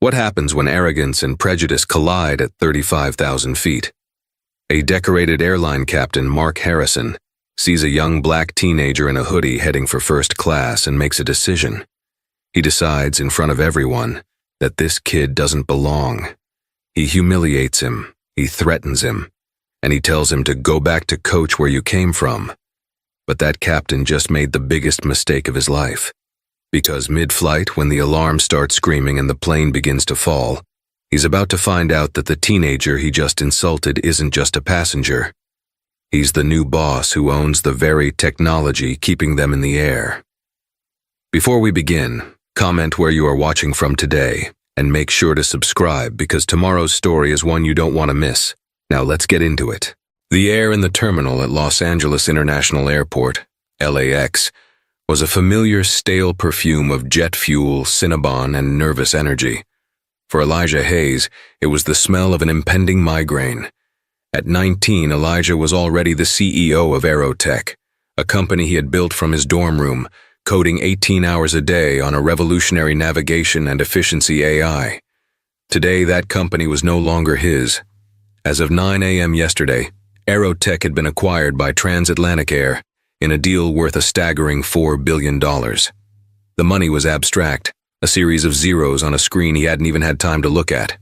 What happens when arrogance and prejudice collide at 35,000 feet? A decorated airline captain, Mark Harrison, sees a young black teenager in a hoodie heading for first class and makes a decision. He decides in front of everyone that this kid doesn't belong. He humiliates him, he threatens him, and he tells him to go back to coach where you came from. But that captain just made the biggest mistake of his life. Because mid-flight, when the alarm starts screaming and the plane begins to fall, he's about to find out that the teenager he just insulted isn't just a passenger. He's the new boss who owns the very technology keeping them in the air. Before we begin, comment where you are watching from today, and make sure to subscribe because tomorrow's story is one you don't want to miss. Now let's get into it. The air in the terminal at Los Angeles International Airport, LAX, was a familiar stale perfume of jet fuel, Cinnabon, and nervous energy. For Elijah Hayes, it was the smell of an impending migraine. At 19, Elijah was already the CEO of Aerotech, a company he had built from his dorm room, coding 18 hours a day on a revolutionary navigation and efficiency AI. Today, that company was no longer his. As of 9 a.m. yesterday, Aerotech had been acquired by Transatlantic Air in a deal worth a staggering $4 billion. The money was abstract, a series of zeros on a screen he hadn't even had time to look at.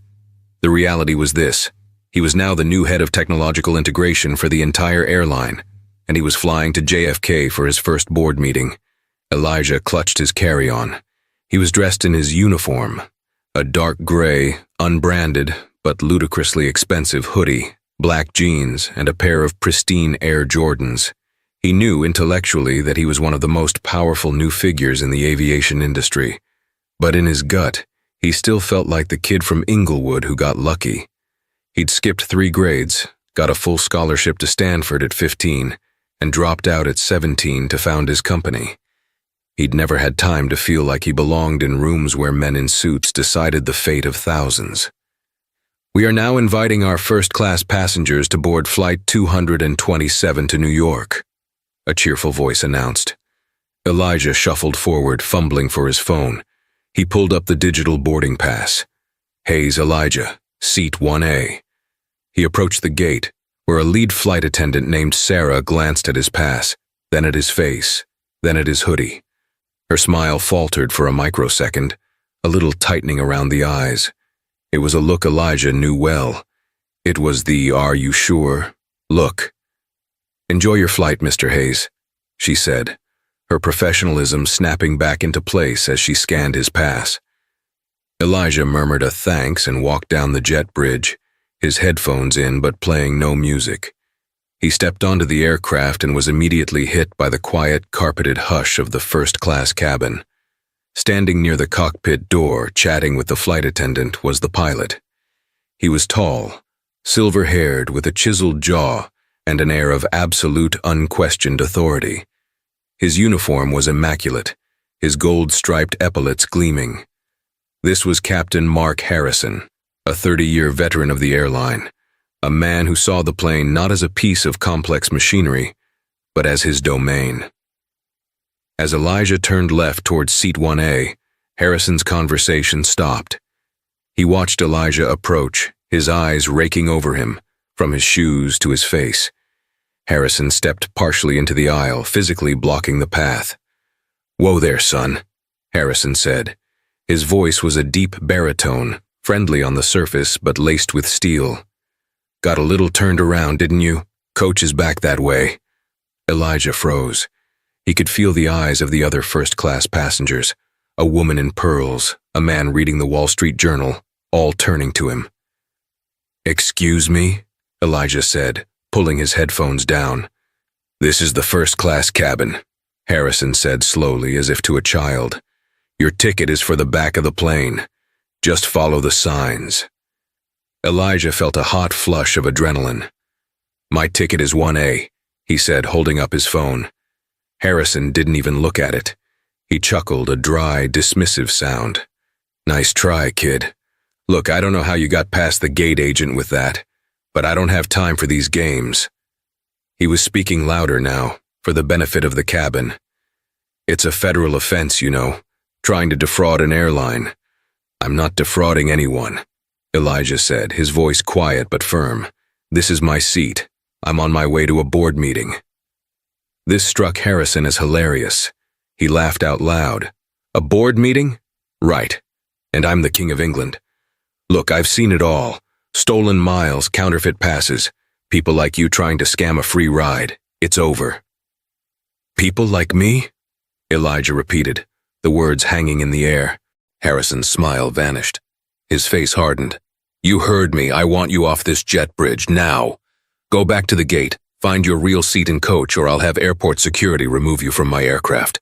The reality was this: he was now the new head of technological integration for the entire airline, and he was flying to JFK for his first board meeting. Elijah clutched his carry-on. He was dressed in his uniform, a dark gray, unbranded, but ludicrously expensive hoodie, black jeans, and a pair of pristine Air Jordans. He knew intellectually that he was one of the most powerful new figures in the aviation industry, but in his gut, he still felt like the kid from Inglewood who got lucky. He'd skipped 3 grades, got a full scholarship to Stanford at 15, and dropped out at 17 to found his company. He'd never had time to feel like he belonged in rooms where men in suits decided the fate of thousands. We are now inviting our first-class passengers to board Flight 227 to New York, a cheerful voice announced. Elijah shuffled forward, fumbling for his phone. He pulled up the digital boarding pass. Hayes Elijah, seat 1A. He approached the gate, where a lead flight attendant named Sarah glanced at his pass, then at his face, then at his hoodie. Her smile faltered for a microsecond, a little tightening around the eyes. It was a look Elijah knew well. It was the "Are you sure?" look. "Enjoy your flight, Mr. Hayes," she said, her professionalism snapping back into place as she scanned his pass. Elijah murmured a thanks and walked down the jet bridge, his headphones in but playing no music. He stepped onto the aircraft and was immediately hit by the quiet, carpeted hush of the first-class cabin. Standing near the cockpit door, chatting with the flight attendant, was the pilot. He was tall, silver-haired, with a chiseled jaw and an air of absolute, unquestioned authority. His uniform was immaculate, his gold-striped epaulets gleaming. This was Captain Mark Harrison, a 30-year veteran of the airline, a man who saw the plane not as a piece of complex machinery, but as his domain. As Elijah turned left towards seat 1A, Harrison's conversation stopped. He watched Elijah approach, his eyes raking over him, from his shoes to his face. Harrison stepped partially into the aisle, physically blocking the path. "Whoa there, son," Harrison said. His voice was a deep baritone, friendly on the surface but laced with steel. "Got a little turned around, didn't you? Coach is back that way." Elijah froze. He could feel the eyes of the other first-class passengers, a woman in pearls, a man reading the Wall Street Journal, all turning to him. "Excuse me?" Elijah said, pulling his headphones down. "This is the first-class cabin," Harrison said slowly as if to a child. "Your ticket is for the back of the plane. Just follow the signs." Elijah felt a hot flush of adrenaline. "My ticket is 1A, he said, holding up his phone. Harrison didn't even look at it. He chuckled, a dry, dismissive sound. "Nice try, kid. Look, I don't know how you got past the gate agent with that, but I don't have time for these games." He was speaking louder now, for the benefit of the cabin. "It's a federal offense, you know, trying to defraud an airline. I'm not defrauding anyone, Elijah said, his voice quiet but firm. This is my seat. I'm on my way to a board meeting. This struck Harrison as hilarious. He laughed out loud. A board meeting? Right. And I'm the King of England. Look, I've seen it all. Stolen miles, counterfeit passes, people like you trying to scam a free ride. It's over. People like me? Elijah repeated, the words hanging in the air. Harrison's smile vanished. His face hardened. You heard me. I want you off this jet bridge, now. Go back to the gate, find your real seat and coach, or I'll have airport security remove you from my aircraft.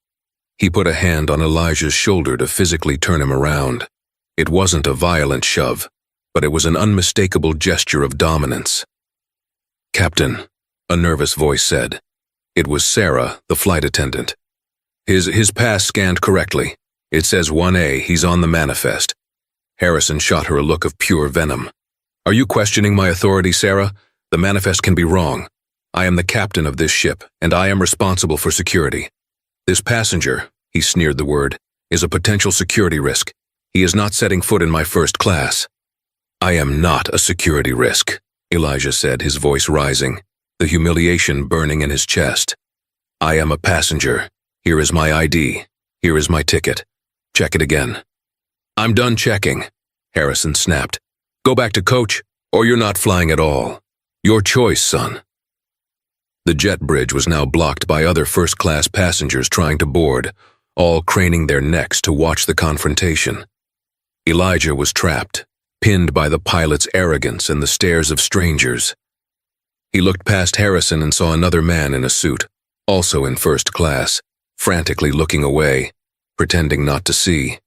He put a hand on Elijah's shoulder to physically turn him around. It wasn't a violent shove, but it was an unmistakable gesture of dominance. Captain, a nervous voice said. It was Sarah, the flight attendant. His pass scanned correctly. It says 1A, he's on the manifest. Harrison shot her a look of pure venom. Are you questioning my authority, Sarah? The manifest can be wrong. I am the captain of this ship, and I am responsible for security. This passenger, he sneered the word, is a potential security risk. He is not setting foot in my first class. I am not a security risk, Elijah said, his voice rising, the humiliation burning in his chest. I am a passenger. Here is my ID. Here is my ticket. Check it again. I'm done checking, Harrison snapped. Go back to coach, or you're not flying at all. Your choice, son. The jet bridge was now blocked by other first-class passengers trying to board, all craning their necks to watch the confrontation. Elijah was trapped, pinned by the pilot's arrogance and the stares of strangers. He looked past Harrison and saw another man in a suit, also in first class, frantically looking away, pretending not to see.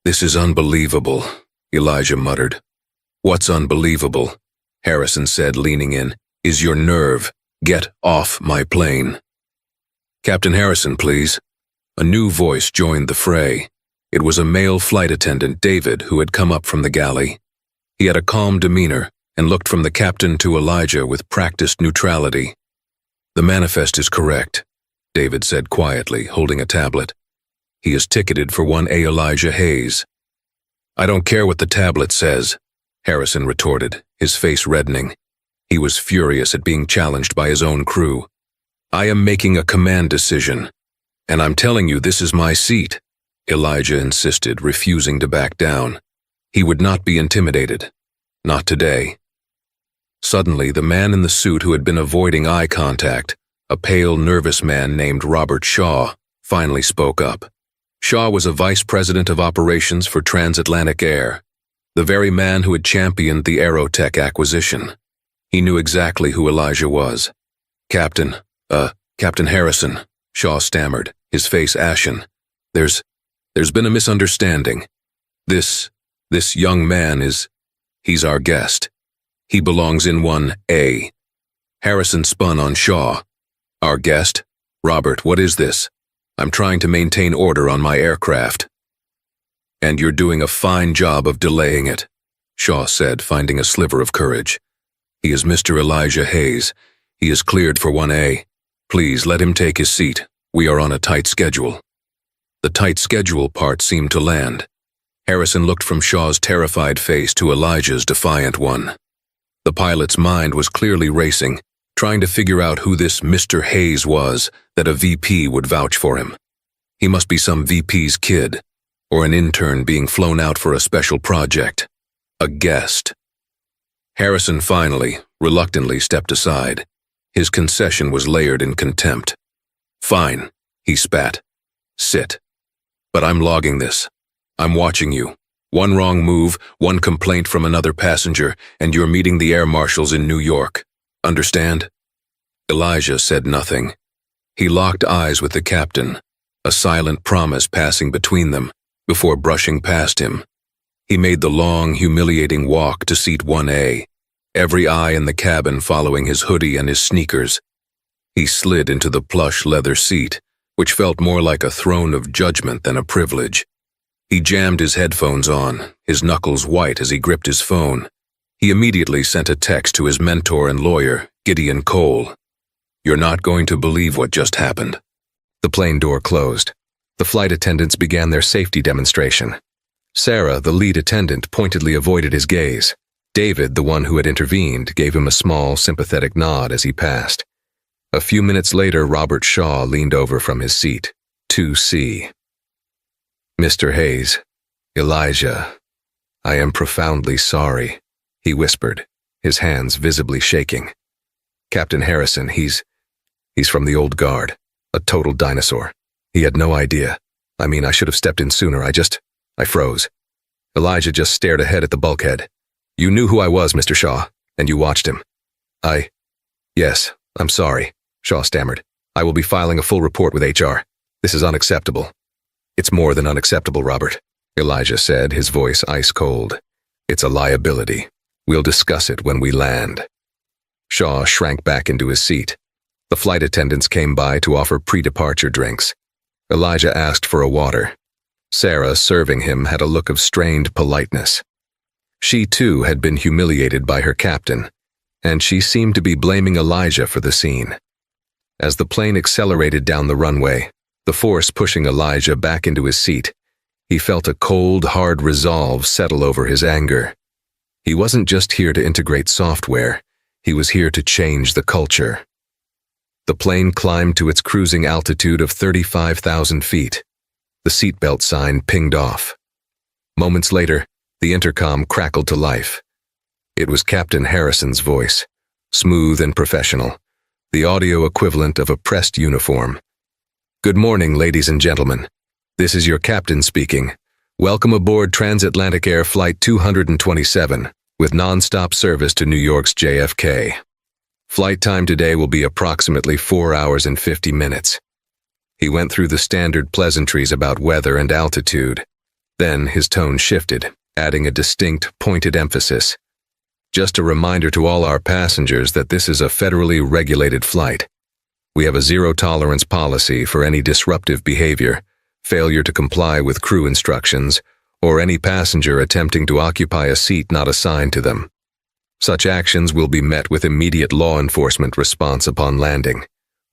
This is unbelievable, Elijah muttered. What's unbelievable? Harrison said, leaning in, is your nerve. Get off my plane. Captain Harrison, please. A new voice joined the fray. It was a male flight attendant, David, who had come up from the galley. He had a calm demeanor and looked from the captain to Elijah with practiced neutrality. The manifest is correct, David said quietly, holding a tablet. He is ticketed for 1A Elijah Hayes. I don't care what the tablet says, Harrison retorted, his face reddening. He was furious at being challenged by his own crew. I am making a command decision, and I'm telling you this is my seat, Elijah insisted, refusing to back down. He would not be intimidated. Not today. Suddenly, the man in the suit who had been avoiding eye contact, a pale, nervous man named Robert Shaw, finally spoke up. Shaw was a vice president of operations for Transatlantic Air, the very man who had championed the Aerotech acquisition. He knew exactly who Elijah was. Captain Harrison, Shaw stammered, his face ashen. There's been a misunderstanding. This young man he's our guest. He belongs in 1A. Harrison spun on Shaw. Our guest? Robert, what is this? I'm trying to maintain order on my aircraft. And you're doing a fine job of delaying it, Shaw said, finding a sliver of courage. He is Mr. Elijah Hayes. He is cleared for 1A. Please let him take his seat. We are on a tight schedule. The tight schedule part seemed to land. Harrison looked from Shaw's terrified face to Elijah's defiant one. The pilot's mind was clearly racing, trying to figure out who this Mr. Hayes was that a VP would vouch for him. He must be some VP's kid, or an intern being flown out for a special project. A guest. Harrison finally, reluctantly stepped aside. His concession was layered in contempt. Fine, he spat. Sit. But I'm logging this. I'm watching you. One wrong move, one complaint from another passenger, and you're meeting the air marshals in New York. Understand? Elijah said nothing. He locked eyes with the captain, a silent promise passing between them, before brushing past him. He made the long, humiliating walk to seat 1A, every eye in the cabin following his hoodie and his sneakers. He slid into the plush leather seat, which felt more like a throne of judgment than a privilege. He jammed his headphones on, his knuckles white as he gripped his phone. He immediately sent a text to his mentor and lawyer, Gideon Cole. You're not going to believe what just happened. The plane door closed. The flight attendants began their safety demonstration. Sarah, the lead attendant, pointedly avoided his gaze. David, the one who had intervened, gave him a small, sympathetic nod as he passed. A few minutes later, Robert Shaw leaned over from his seat. 2C. Mr. Hayes, Elijah, I am profoundly sorry, he whispered, his hands visibly shaking. Captain Harrison, he's from the old guard, a total dinosaur. He had no idea. I should have stepped in sooner. I froze. Elijah just stared ahead at the bulkhead. You knew who I was, Mr. Shaw, and you watched him. Yes, I'm sorry, Shaw stammered. I will be filing a full report with HR. This is unacceptable. It's more than unacceptable, Robert, Elijah said, his voice ice cold. It's a liability. We'll discuss it when we land. Shaw shrank back into his seat. The flight attendants came by to offer pre-departure drinks. Elijah asked for a water. Sarah, serving him, had a look of strained politeness. She, too, had been humiliated by her captain, and she seemed to be blaming Elijah for the scene. As the plane accelerated down the runway, the force pushing Elijah back into his seat, he felt a cold, hard resolve settle over his anger. He wasn't just here to integrate software, he was here to change the culture. The plane climbed to its cruising altitude of 35,000 feet. The seatbelt sign pinged off. Moments later, the intercom crackled to life. It was Captain Harrison's voice, smooth and professional, the audio equivalent of a pressed uniform. Good morning, ladies and gentlemen. This is your captain speaking. Welcome aboard Transatlantic Air Flight 227, with non-stop service to New York's JFK. Flight time today will be approximately 4 hours and 50 minutes. He went through the standard pleasantries about weather and altitude. Then his tone shifted, adding a distinct, pointed emphasis. Just a reminder to all our passengers that this is a federally regulated flight. We have a zero-tolerance policy for any disruptive behavior, failure to comply with crew instructions, or any passenger attempting to occupy a seat not assigned to them. Such actions will be met with immediate law enforcement response upon landing.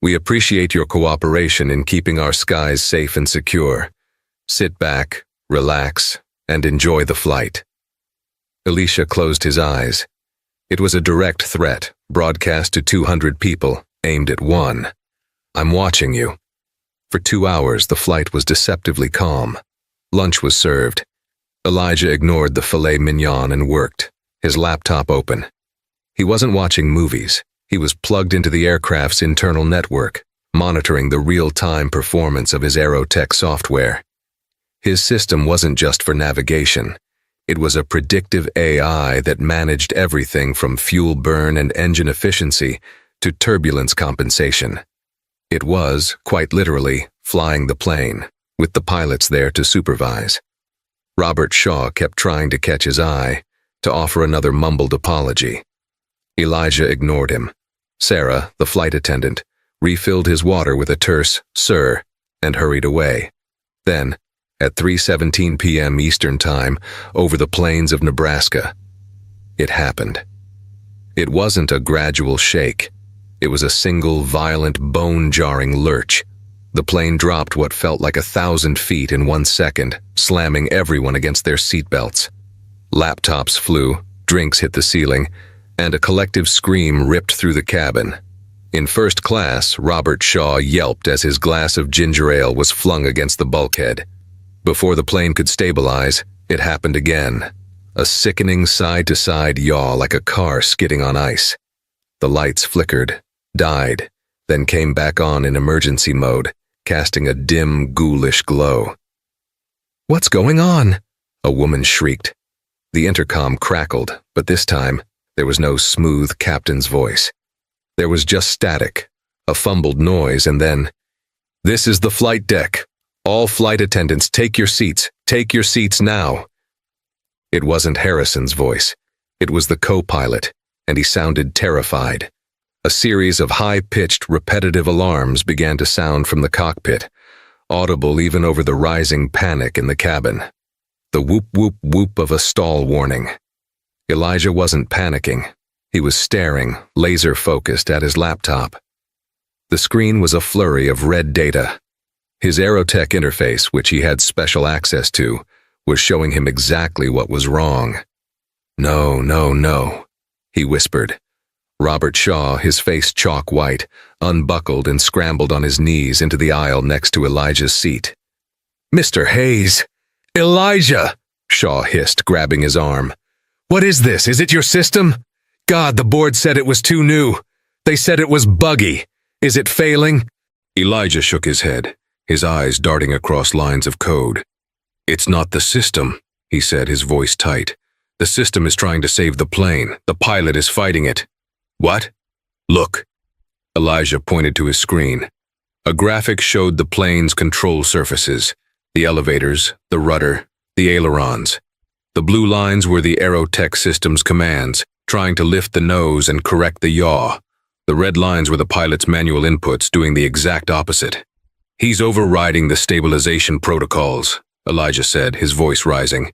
We appreciate your cooperation in keeping our skies safe and secure. Sit back, relax, and enjoy the flight. Elisha closed his eyes. It was a direct threat, broadcast to 200 people, aimed at one. I'm watching you. For 2 hours, the flight was deceptively calm. Lunch was served. Elijah ignored the filet mignon and worked, his laptop open. He wasn't watching movies. He was plugged into the aircraft's internal network, monitoring the real-time performance of his aerotech software. His system wasn't just for navigation. It was a predictive AI that managed everything from fuel burn and engine efficiency to turbulence compensation. It was, quite literally, flying the plane, with the pilots there to supervise. Robert Shaw kept trying to catch his eye, to offer another mumbled apology. Elijah ignored him. Sarah, the flight attendant, refilled his water with a terse, "Sir," and hurried away. Then, at 3:17 p.m. Eastern Time, over the plains of Nebraska, it happened. It wasn't a gradual shake. It was a single, violent, bone-jarring lurch. The plane dropped what felt like 1,000 feet in 1 second, slamming everyone against their seatbelts. Laptops flew, drinks hit the ceiling, and a collective scream ripped through the cabin. In first class, Robert Shaw yelped as his glass of ginger ale was flung against the bulkhead. Before the plane could stabilize, it happened again. A sickening side-to-side yaw like a car skidding on ice. The lights flickered, died, then came back on in emergency mode, casting a dim, ghoulish glow. "What's going on?" a woman shrieked. The intercom crackled, but this time, there was no smooth captain's voice. There was just static, a fumbled noise, and then, "This is the flight deck. All flight attendants, take your seats now." It wasn't Harrison's voice. It was the co-pilot, and he sounded terrified. A series of high-pitched, repetitive alarms began to sound from the cockpit, audible even over the rising panic in the cabin. The whoop-whoop-whoop of a stall warning. Elijah wasn't panicking. He was staring, laser-focused, at his laptop. The screen was a flurry of red data. His aerotech interface, which he had special access to, was showing him exactly what was wrong. "No, no, no," he whispered. Robert Shaw, his face chalk white, unbuckled and scrambled on his knees into the aisle next to Elijah's seat. "Mr. Hayes! Elijah!" Shaw hissed, grabbing his arm. "What is this? Is it your system? God, the board said it was too new. They said it was buggy. Is it failing?" Elijah shook his head, his eyes darting across lines of code. "It's not the system," he said, his voice tight. "The system is trying to save the plane. The pilot is fighting it." "What?" "Look." Elijah pointed to his screen. A graphic showed the plane's control surfaces, the elevators, the rudder, the ailerons. The blue lines were the aerotech system's commands, trying to lift the nose and correct the yaw. The red lines were the pilot's manual inputs, doing the exact opposite. "He's overriding the stabilization protocols," Elijah said, his voice rising.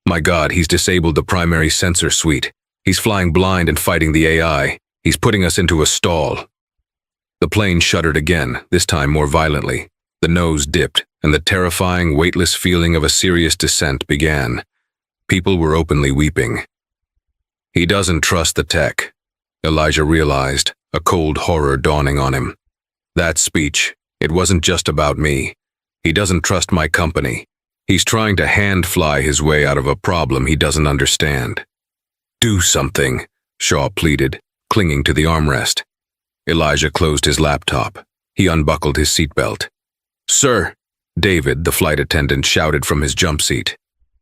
My God, he's disabled the primary sensor suite. He's flying blind and fighting the AI. He's putting us into a stall." The plane shuddered again, this time more violently. The nose dipped, and the terrifying, weightless feeling of a serious descent began. People were openly weeping. "He doesn't trust the tech," Elijah realized, a cold horror dawning on him. That speech, it wasn't just about me. He doesn't trust my company. He's trying to hand-fly his way out of a problem he doesn't understand. "Do something," Shaw pleaded, clinging to the armrest. Elijah closed his laptop. He unbuckled his seatbelt. "Sir," David, the flight attendant, shouted from his jump seat.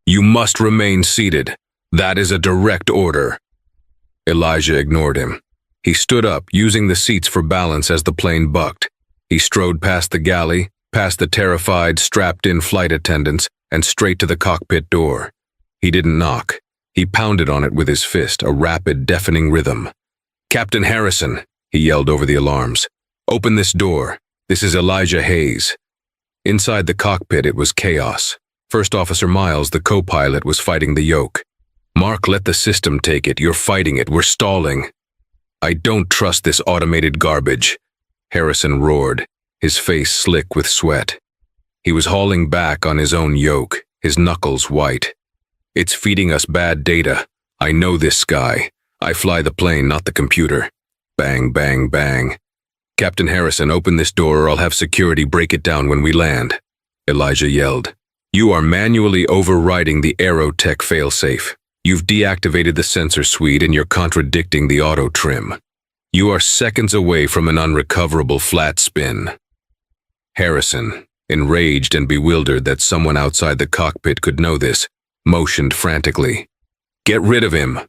"You must remain seated. That is a direct order." Elijah ignored him. He stood up, using the seats for balance as the plane bucked. He strode past the galley, past the terrified, strapped-in flight attendants, and straight to the cockpit door. He didn't knock. He pounded on it with his fist, a rapid, deafening rhythm. "Captain Harrison," he yelled over the alarms. "Open this door. This is Elijah Hayes." Inside the cockpit, it was chaos. First Officer Miles, the co-pilot, was fighting the yoke. "Mark, let the system take it. You're fighting it. We're stalling." "I don't trust this automated garbage," Harrison roared, his face slick with sweat. He was hauling back on his own yoke, his knuckles white. "It's feeding us bad data. I know this guy. I fly the plane, not the computer." Bang, bang, bang. "Captain Harrison, open this door or I'll have security break it down when we land," Elijah yelled. "You are manually overriding the aerotech failsafe. You've deactivated the sensor suite and you're contradicting the auto trim. You are seconds away from an unrecoverable flat spin." Harrison, enraged and bewildered that someone outside the cockpit could know this, motioned frantically. "Get rid of him."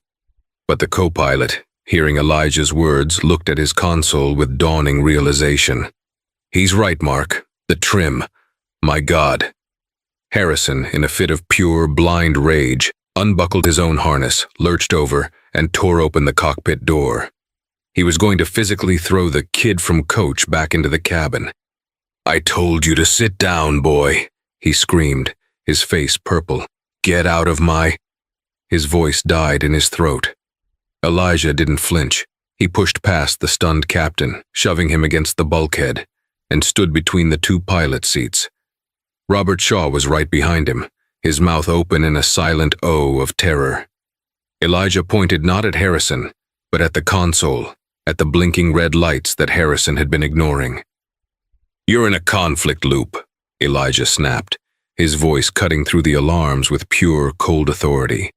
But the co-pilot, hearing Elijah's words, looked at his console with dawning realization. "He's right, Mark. The trim. My God." Harrison, in a fit of pure, blind rage, unbuckled his own harness, lurched over, and tore open the cockpit door. He was going to physically throw the kid from Coach back into the cabin. "I told you to sit down, boy," he screamed, his face purple. "Get out of my—" His voice died in his throat. Elijah didn't flinch. He pushed past the stunned captain, shoving him against the bulkhead, and stood between the two pilot seats. Robert Shaw was right behind him, his mouth open in a silent O of terror. Elijah pointed not at Harrison, but at the console, at the blinking red lights that Harrison had been ignoring. "You're in a conflict loop," Elijah snapped, his voice cutting through the alarms with pure, cold authority.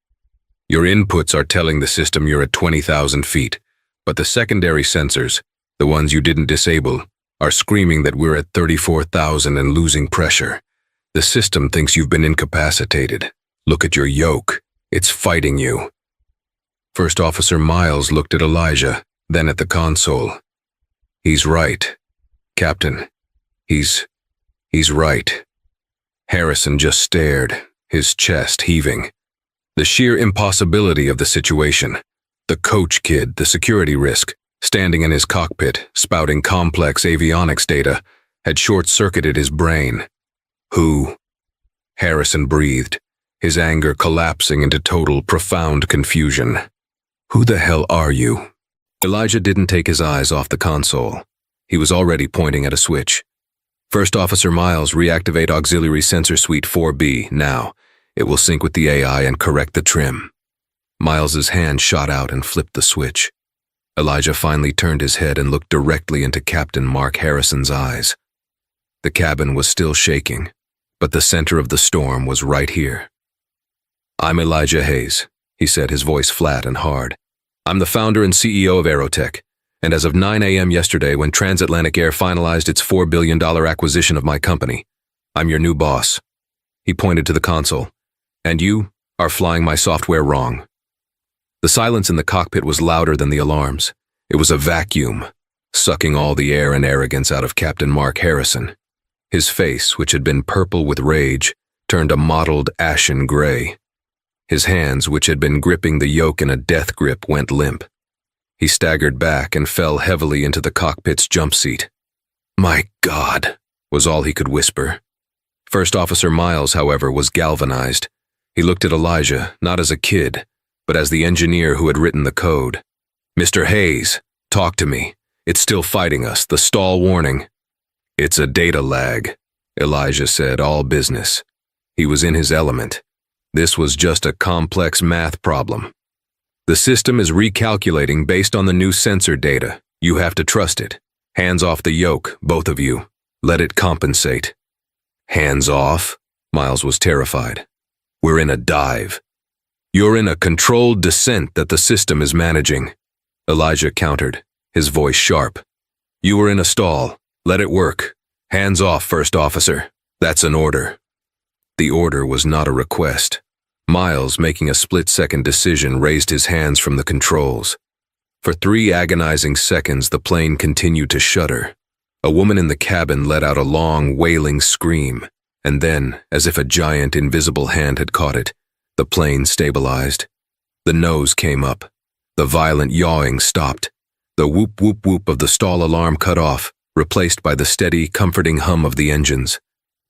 "Your inputs are telling the system you're at 20,000 feet, but the secondary sensors, the ones you didn't disable, are screaming that we're at 34,000 and losing pressure. The system thinks you've been incapacitated. Look at your yoke. It's fighting you." First Officer Miles looked at Elijah, then at the console. "He's right, Captain. He's right." Harrison just stared, his chest heaving. The sheer impossibility of the situation. The Coach kid, the security risk, standing in his cockpit, spouting complex avionics data, had short-circuited his brain. "Who?" Harrison breathed, his anger collapsing into total, profound confusion. "Who the hell are you?" Elijah didn't take his eyes off the console. He was already pointing at a switch. "First Officer Miles, reactivate Auxiliary Sensor Suite 4B, now. It will sync with the AI and correct the trim. Miles's hand shot out and flipped the switch. Elijah finally turned his head and looked directly into Captain Mark Harrison's eyes. The cabin was still shaking, but the center of the storm was right here. "I'm Elijah Hayes," he said, his voice flat and hard. "I'm the founder and CEO of Aerotech, and as of 9 a.m. yesterday when Transatlantic Air finalized its $4 billion acquisition of my company, I'm your new boss." He pointed to the console. "And you are flying my software wrong." The silence in the cockpit was louder than the alarms. It was a vacuum, sucking all the air and arrogance out of Captain Mark Harrison. His face, which had been purple with rage, turned a mottled ashen gray. His hands, which had been gripping the yoke in a death grip, went limp. He staggered back and fell heavily into the cockpit's jump seat. "My God," was all he could whisper. First Officer Miles, however, was galvanized. He looked at Elijah, not as a kid, but as the engineer who had written the code. "Mr. Hayes, talk to me. It's still fighting us, the stall warning." "It's a data lag," Elijah said, all business. He was in his element. This was just a complex math problem. "The system is recalculating based on the new sensor data. You have to trust it. Hands off the yoke, both of you. Let it compensate." "Hands off?" Miles was terrified. "We're in a dive. You're in a controlled descent that the system is managing," Elijah countered, his voice sharp. "You were in a stall. Let it work. Hands off, First Officer. That's an order." The order was not a request. Miles, making a split-second decision, raised his hands from the controls. For 3 agonizing seconds, the plane continued to shudder. A woman in the cabin let out a long, wailing scream, and then, as if a giant, invisible hand had caught it, the plane stabilized. The nose came up. The violent yawing stopped. The whoop-whoop-whoop of the stall alarm cut off, replaced by the steady, comforting hum of the engines.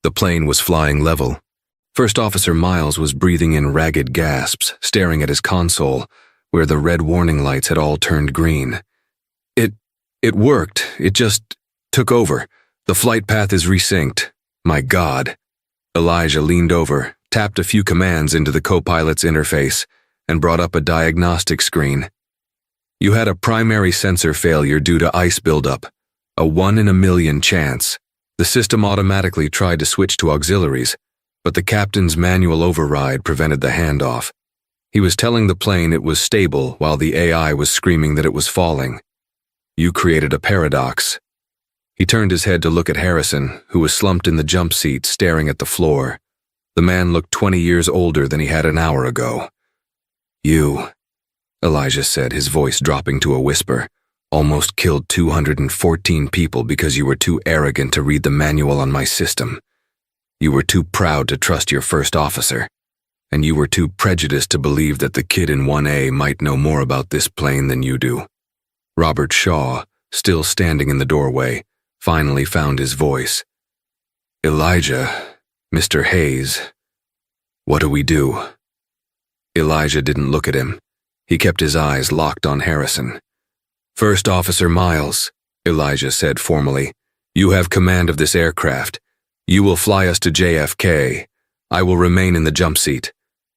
The plane was flying level. First Officer Miles was breathing in ragged gasps, staring at his console, where the red warning lights had all turned green. It worked. It just took over. The flight path is resynced. My God." Elijah leaned over, tapped a few commands into the co-pilot's interface, and brought up a diagnostic screen. "You had a primary sensor failure due to ice buildup. A 1 in a million chance. The system automatically tried to switch to auxiliaries, but the captain's manual override prevented the handoff. He was telling the plane it was stable while the AI was screaming that it was falling. You created a paradox." He turned his head to look at Harrison, who was slumped in the jump seat staring at the floor. The man looked 20 years older than he had an hour ago. "You," Elijah said, his voice dropping to a whisper, "almost killed 214 people because you were too arrogant to read the manual on my system. You were too proud to trust your first officer. And you were too prejudiced to believe that the kid in 1A might know more about this plane than you do." Robert Shaw, still standing in the doorway, finally found his voice. "Elijah, Mr. Hayes, what do we do?" Elijah didn't look at him. He kept his eyes locked on Harrison. "First Officer Miles," Elijah said formally, "you have command of this aircraft. You will fly us to JFK. I will remain in the jump seat.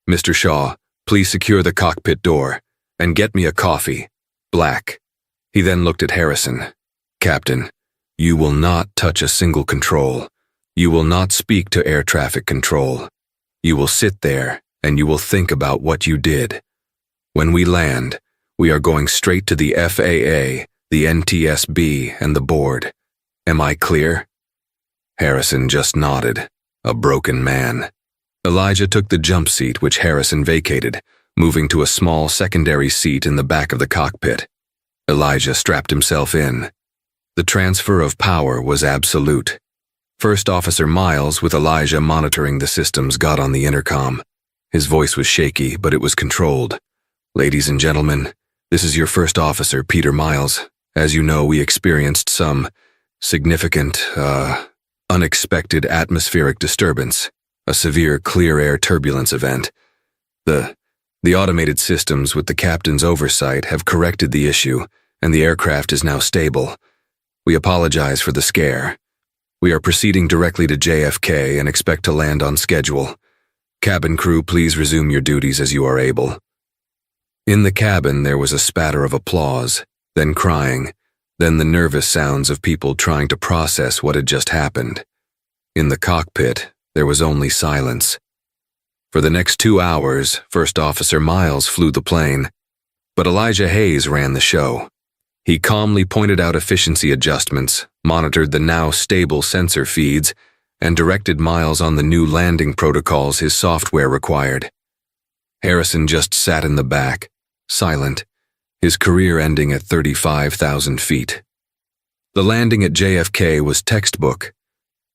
Mr. Shaw, please secure the cockpit door, and get me a coffee. Black." He then looked at Harrison. "Captain, you will not touch a single control. You will not speak to air traffic control. You will sit there, and you will think about what you did. When we land, we are going straight to the FAA, the NTSB, and the board. Am I clear?" Harrison just nodded, a broken man. Elijah took the jump seat which Harrison vacated, moving to a small secondary seat in the back of the cockpit. Elijah strapped himself in. The transfer of power was absolute. First Officer Miles, with Elijah monitoring the systems, got on the intercom. His voice was shaky, but it was controlled. "Ladies and gentlemen, this is your first officer, Peter Miles. As you know, we experienced some significant, unexpected atmospheric disturbance, a severe clear air turbulence event. The automated systems, with the captain's oversight, have corrected the issue, and the aircraft is now stable. We apologize for the scare. We are proceeding directly to JFK and expect to land on schedule. Cabin crew, please resume your duties as you are able. In the cabin, there was a spatter of applause, then crying, then the nervous sounds of people trying to process what had just happened. In the cockpit, there was only silence. For the next 2 hours, First Officer Miles flew the plane, but Elijah Hayes ran the show. He calmly pointed out efficiency adjustments, monitored the now stable sensor feeds, and directed Miles on the new landing protocols his software required. Harrison just sat in the back, silent, his career ending at 35,000 feet. The landing at JFK was textbook.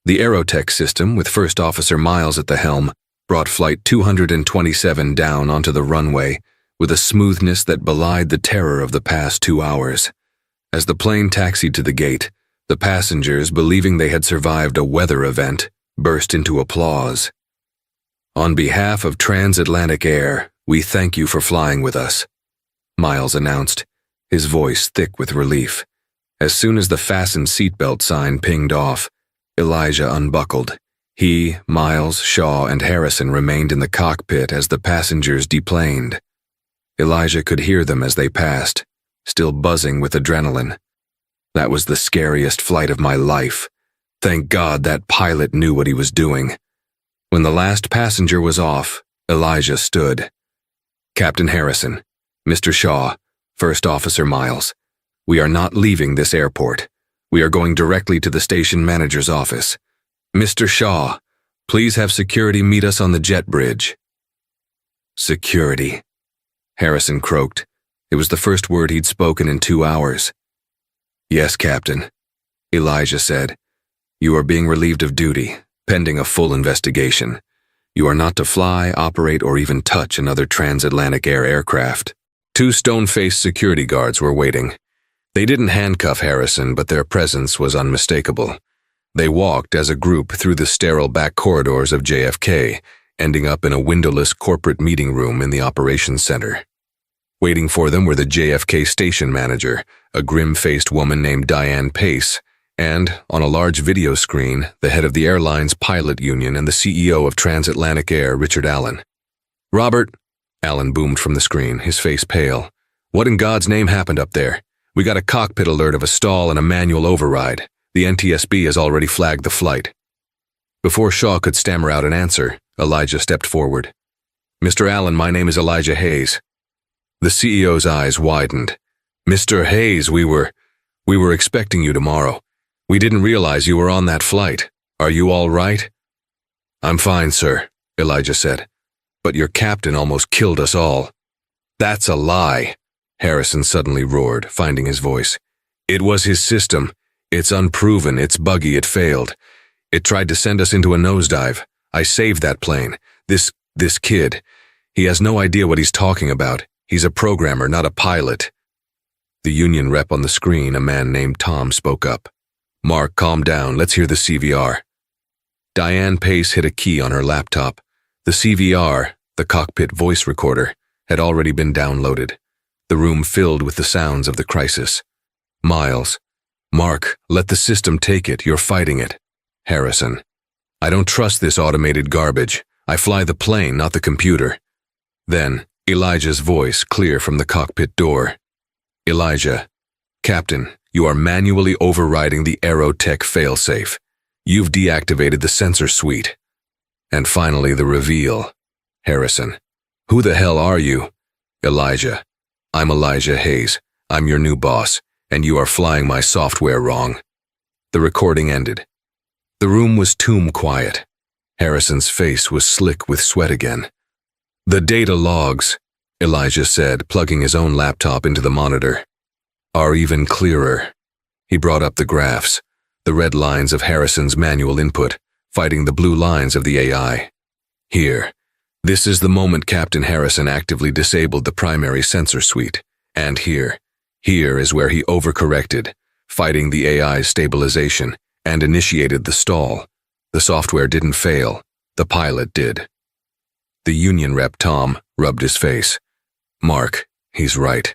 The Aerotech system, with First Officer Miles at the helm, brought Flight 227 down onto the runway with a smoothness that belied the terror of the past 2 hours. As the plane taxied to the gate, the passengers, believing they had survived a weather event, burst into applause. "On behalf of Transatlantic Air, we thank you for flying with us," Miles announced, his voice thick with relief. As soon as the fasten seatbelt sign pinged off, Elijah unbuckled. He, Miles, Shaw, and Harrison remained in the cockpit as the passengers deplaned. Elijah could hear them as they passed, still buzzing with adrenaline. "That was the scariest flight of my life. Thank God that pilot knew what he was doing." When the last passenger was off, Elijah stood. "Captain Harrison, Mr. Shaw, First Officer Miles, we are not leaving this airport. We are going directly to the station manager's office. Mr. Shaw, please have security meet us on the jet bridge." "Security," Harrison croaked. It was the first word he'd spoken in 2 hours. "Yes, Captain," Elijah said. "You are being relieved of duty, pending a full investigation. You are not to fly, operate, or even touch another transatlantic air aircraft." 2 stone-faced security guards were waiting. They didn't handcuff Harrison, but their presence was unmistakable. They walked as a group through the sterile back corridors of JFK, ending up in a windowless corporate meeting room in the operations center. Waiting for them were the JFK station manager, a grim-faced woman named Diane Pace, and, on a large video screen, the head of the airline's pilot union and the CEO of Transatlantic Air, Richard Allen. "Robert," Allen boomed from the screen, his face pale. "What in God's name happened up there? We got a cockpit alert of a stall and a manual override. The NTSB has already flagged the flight." Before Shaw could stammer out an answer, Elijah stepped forward. "Mr. Allen, my name is Elijah Hayes." The CEO's eyes widened. "Mr. Hayes, we were expecting you tomorrow. We didn't realize you were on that flight. Are you all right?" "I'm fine, sir," Elijah said. "But your captain almost killed us all." "That's a lie," Harrison suddenly roared, finding his voice. "It was his system. It's unproven, it's buggy, it failed. It tried to send us into a nosedive. I saved that plane. This kid, he has no idea what he's talking about. He's a programmer, not a pilot." The union rep on the screen, a man named Tom, spoke up. "Mark, calm down. Let's hear the CVR." Diane Pace hit a key on her laptop. The CVR, the cockpit voice recorder, had already been downloaded. The room filled with the sounds of the crisis. Miles. "Mark, let the system take it. You're fighting it." Harrison. "I don't trust this automated garbage. I fly the plane, not the computer." Then, Elijah's voice, clear from the cockpit door. "Elijah, Captain, you are manually overriding the Aerotech failsafe. You've deactivated the sensor suite." And finally, the reveal. Harrison. "Who the hell are you?" Elijah. "I'm Elijah Hayes. I'm your new boss, and you are flying my software wrong." The recording ended. The room was tomb quiet. Harrison's face was slick with sweat again. "The data logs," Elijah said, plugging his own laptop into the monitor, "are even clearer." He brought up the graphs, the red lines of Harrison's manual input, fighting the blue lines of the AI. "Here. This is the moment Captain Harrison actively disabled the primary sensor suite. And here is where he overcorrected, fighting the AI's stabilization, and initiated the stall. The software didn't fail. The pilot did." The union rep, Tom, rubbed his face. "Mark, he's right.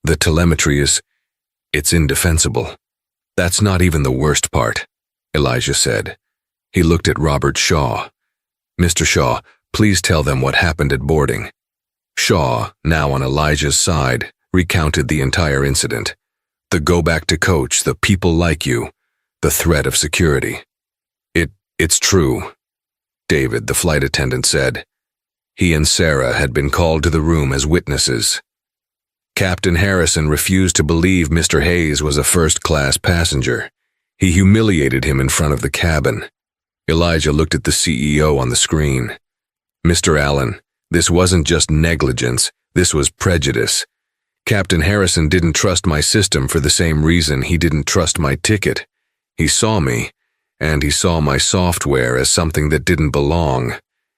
The telemetry it's indefensible." "That's not even the worst part," Elijah said. He looked at Robert Shaw. "Mr. Shaw, Please tell them what happened at boarding." Shaw, now on Elijah's side, recounted the entire incident. The go back to coach, the people like you, the threat of security. It's true, David, the flight attendant, said. He and Sarah had been called to the room as witnesses. Captain Harrison refused to believe Mr. Hayes was a first-class passenger. He humiliated him in front of the cabin. Elijah looked at the CEO on the screen. "Mr. Allen, this wasn't just negligence, this was prejudice. Captain Harrison didn't trust my system for the same reason he didn't trust my ticket. He saw me, and he saw my software as something that didn't belong.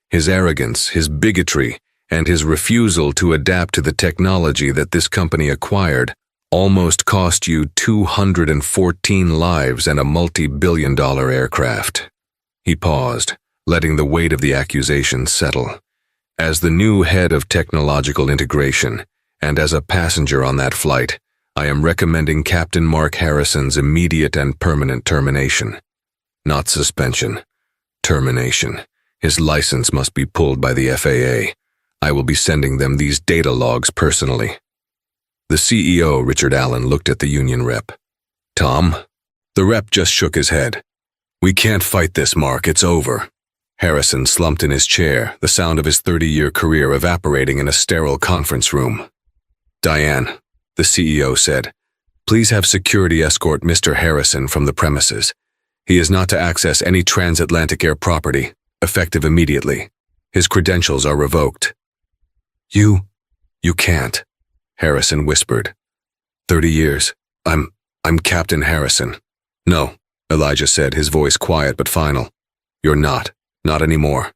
His arrogance, his bigotry, and his refusal to adapt to the technology that this company acquired almost cost you 214 lives and a multi-billion-dollar aircraft." He paused, letting the weight of the accusation settle. "As the new head of technological integration, and as a passenger on that flight, I am recommending Captain Mark Harrison's immediate and permanent termination. Not suspension. Termination. His license must be pulled by the FAA. I will be sending them these data logs personally." The CEO, Richard Allen, looked at the union rep. "Tom?" The rep just shook his head. "We can't fight this, Mark. It's over." Harrison slumped in his chair, the sound of his 30-year career evaporating in a sterile conference room. "Diane," the CEO said, "please have security escort Mr. Harrison from the premises. He is not to access any transatlantic air property, effective immediately. His credentials are revoked." You can't," Harrison whispered. 30 years. I'm Captain Harrison." "No," Elijah said, his voice quiet but final. "You're not. Not anymore."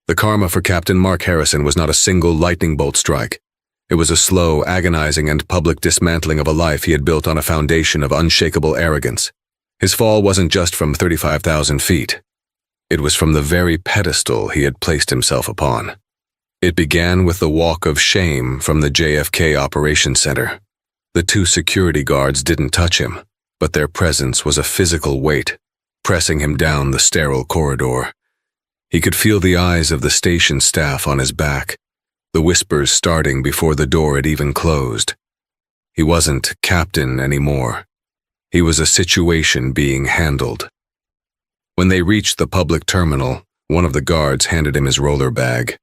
The karma for Captain Mark Harrison was not a single lightning bolt strike. It was a slow, agonizing, and public dismantling of a life he had built on a foundation of unshakable arrogance. His fall wasn't just from 35,000 feet. It was from the very pedestal he had placed himself upon. It began with the walk of shame from the JFK Operations Center. The two security guards didn't touch him, but their presence was a physical weight, pressing him down the sterile corridor. He could feel the eyes of the station staff on his back, the whispers starting before the door had even closed. He wasn't captain anymore. He was a situation being handled. When they reached the public terminal, one of the guards handed him his roller bag.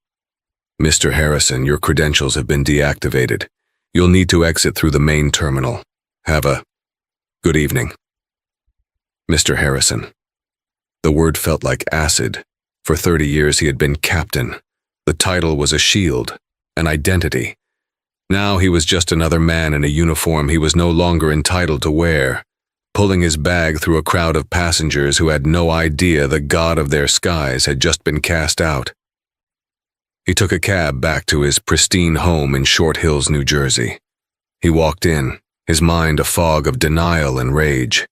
"Mr. Harrison, your credentials have been deactivated. You'll need to exit through the main terminal. Have a good evening." Mr. Harrison. The word felt like acid. For 30 years he had been captain. The title was a shield, an identity. Now he was just another man in a uniform he was no longer entitled to wear, pulling his bag through a crowd of passengers who had no idea the god of their skies had just been cast out. He took a cab back to his pristine home in Short Hills, New Jersey. He walked in, his mind a fog of denial and rage.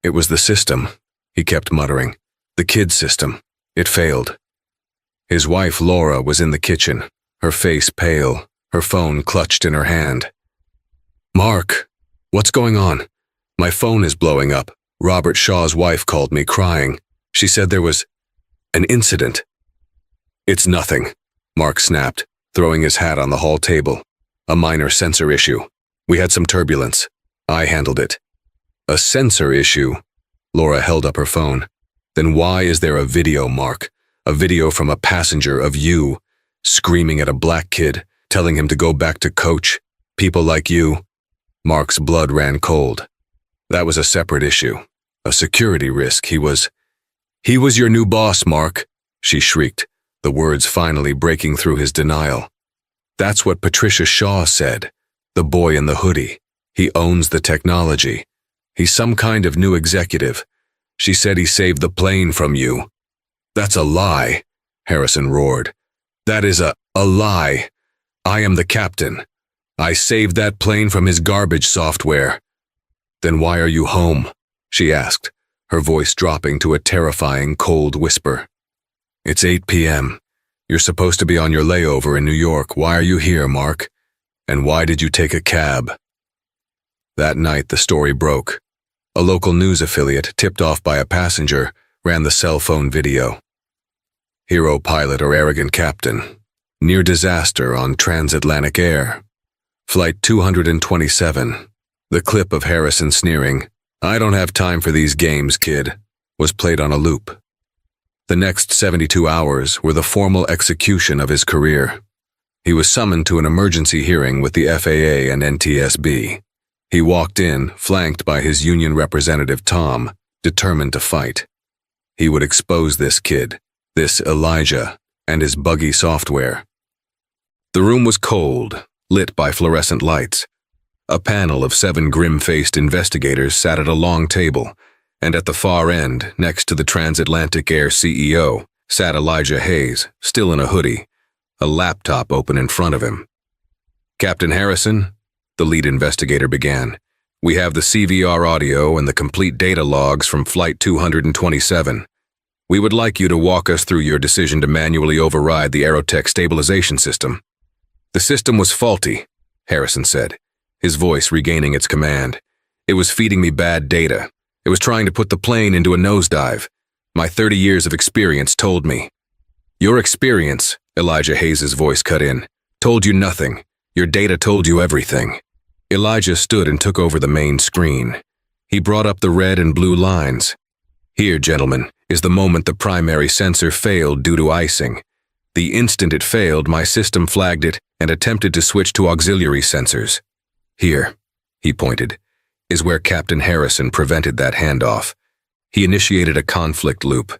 It was the system, he kept muttering. The kid system. It failed. His wife, Laura, was in the kitchen, her face pale, her phone clutched in her hand. "Mark, what's going on? My phone is blowing up. Robert Shaw's wife called me crying. She said there was an incident." "It's nothing," Mark snapped, throwing his hat on the hall table. "A minor sensor issue. We had some turbulence. I handled it." "A sensor issue?" Laura held up her phone. "Then why is there a video, Mark? A video from a passenger of you, screaming at a black kid, telling him to go back to coach. People like you." Mark's blood ran cold. "That was a separate issue. A security risk. He was your new boss, Mark," she shrieked, the words finally breaking through his denial. "That's what Patricia Shaw said. The boy in the hoodie. He owns the technology. He's some kind of new executive. She said he saved the plane from you." "That's a lie," Harrison roared. "That is a lie. I am the captain. I saved that plane from his garbage software." "Then why are you home?" she asked, her voice dropping to a terrifying, cold whisper. "It's 8 p.m. You're supposed to be on your layover in New York. Why are you here, Mark? And why did you take a cab?" That night, the story broke. A local news affiliate, tipped off by a passenger, ran the cell phone video. hero pilot or arrogant captain. Near disaster on transatlantic air. Flight 227. The clip of Harrison sneering, "I don't have time for these games, kid," was played on a loop. The next 72 hours were the formal execution of his career. He was summoned to an emergency hearing with the FAA and NTSB. He walked in, flanked by his union representative Tom, determined to fight. He would expose this kid, this Elijah, and his buggy software. The room was cold, lit by fluorescent lights. A panel of 7 grim-faced investigators sat at a long table, and at the far end, next to the Transatlantic Air CEO, sat Elijah Hayes, still in a hoodie, a laptop open in front of him. "Captain Harrison," the lead investigator began, "we have the CVR audio and the complete data logs from Flight 227. We would like you to walk us through your decision to manually override the Aerotech stabilization system." "The system was faulty," Harrison said, his voice regaining its command. "It was feeding me bad data. It was trying to put the plane into a nosedive. My 30 years of experience told me." "Your experience," Elijah Hayes' voice cut in, "told you nothing. Your data told you everything." Elijah stood and took over the main screen. He brought up the red and blue lines. "Here, gentlemen, is the moment the primary sensor failed due to icing. The instant it failed, my system flagged it and attempted to switch to auxiliary sensors. Here," he pointed, "is where Captain Harrison prevented that handoff. He initiated a conflict loop.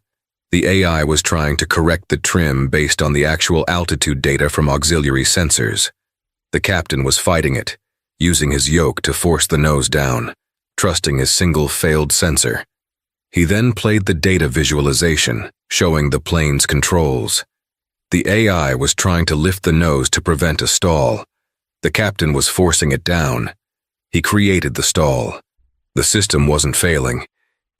The AI was trying to correct the trim based on the actual altitude data from auxiliary sensors. The captain was fighting it, using his yoke to force the nose down, trusting his single failed sensor. He then played the data visualization, showing the plane's controls. The AI was trying to lift the nose to prevent a stall. The captain was forcing it down. He created the stall. The system wasn't failing.